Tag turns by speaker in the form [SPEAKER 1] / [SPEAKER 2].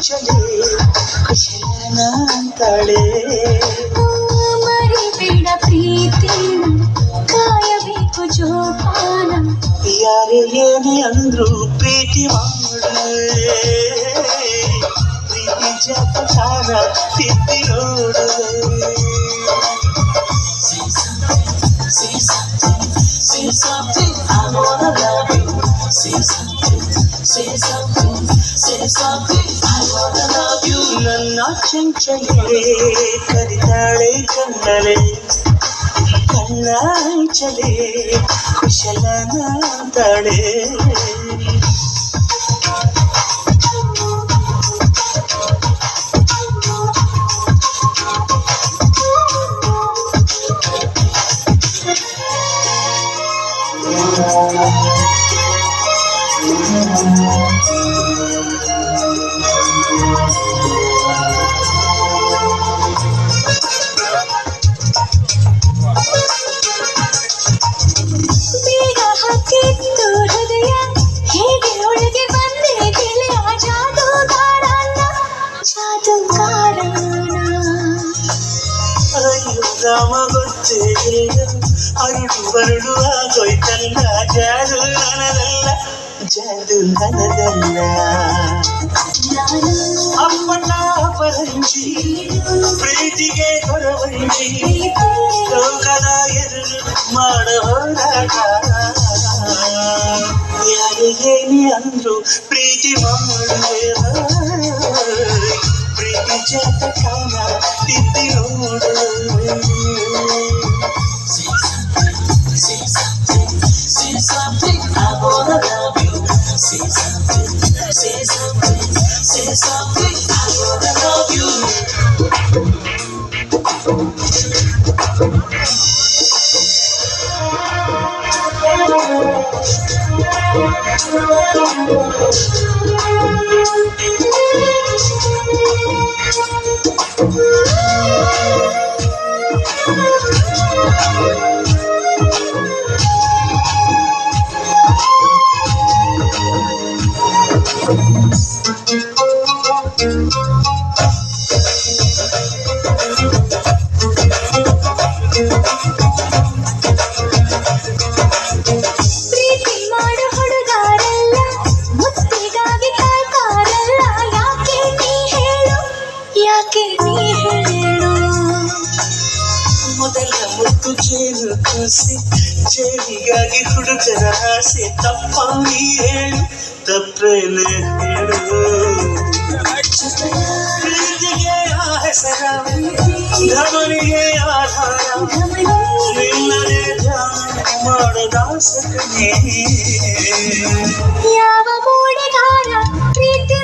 [SPEAKER 1] ಚಲೆ ಕುಶಲನ ಅಂತಾಳೆ.
[SPEAKER 2] ಮರಿಬೇಡ ಪ್ರೀತಿ ಕಾಯಬೇಕು ಜೋಪಾನ.
[SPEAKER 1] ಯಾರೇ ಏನೇ ಅಂದ್ರು ಪ್ರೀತಿ ಮಾಡುವೆ, ಪ್ರೀತಿ ಜಾತಕಾನ ತಿದ್ದಿ ನೋಡುವೆ. Say something, I wanna love you. Say something, say something, say something, I wanna love you. ನನ್ನ ಚಂಚಲೆ ಕರಿತಾಳೆ ಕಣ್ಣಲೆ, ಕಣ್ಣಾಂಚಲೆ ಕುಶಲನ ಅಂತಾಳೆ.
[SPEAKER 2] ಬೇಗ ಹಾಕಿತ್ತು ಹೃದಯ ಹೇಗೆ ಒಳಗೆ ಬಂದೆ ಗೆಳೆಯ ಜಾದೂಗಾರನ ಜಾದೂಗಾರನ.
[SPEAKER 1] ಅಯ್ಯೋ ರಾಮ ಗೊತ್ತೇ ಇಲ್ಲ, ಅರುಳು ಬರುಳು ಆಗೋಯ್ತಲ್ಲ, ಜಾದು ನನದಲ್ಲ, ಜಾದು ನನದಲ್ಲ. ಅಪ್ಪಣ್ಣ ಪರಂಜಿ ಪ್ರೀತಿಗೆ ಹೊರವಂಜಿ, ಲೋಕದ ಎದುರು ಮಾಡೋ ಹೋರಾಟ. ಯಾರಿಗೇನಿ ಅಂದ್ರು ಪ್ರೀತಿ ಮಾಡುವೆ, ಪ್ರೀತಿ ಜಾತಕಾನ ತಿದ್ದಿ ನೋಡುವೆ. Say something, say something, I wanna love you. Say something, say something, say something, I wanna love you.
[SPEAKER 2] ಪ್ರೀತಿ ಮಾಡು ಹುಡುಗಾರಲ್ಲ, ಮುತ್ತಿಗಾಗಿ ಕಾಯ್ತಾರಲ್ಲ. ಯಾಕೆ ನೀ ಹೇಳು, ಯಾಕೆ ನೀ ಹೇಳು.
[SPEAKER 1] ಮೊದಲ ಮುತ್ತು ಜೇನು ಕೂಸಿ, ಜೇನಿಗಾಗಿ ಹುಡುಗರ ಆಸೆ. ತಪ್ಪ ನೀ ಹೇಳು, ತಪ್ಪೇನೆ ಹೇಳು. ಪ್ರೀತಿಗೆ ಆ ಹೆಸರ, ಧಮನಿಗೆ ಆಧಾರ, ನಿನ್ನದೇ ಧ್ಯಾನ ಮಾಡದಾಸಕನೇ.
[SPEAKER 2] ಯಾವ ಮೂಡಿಗಾರ ಪ್ರೀತಿ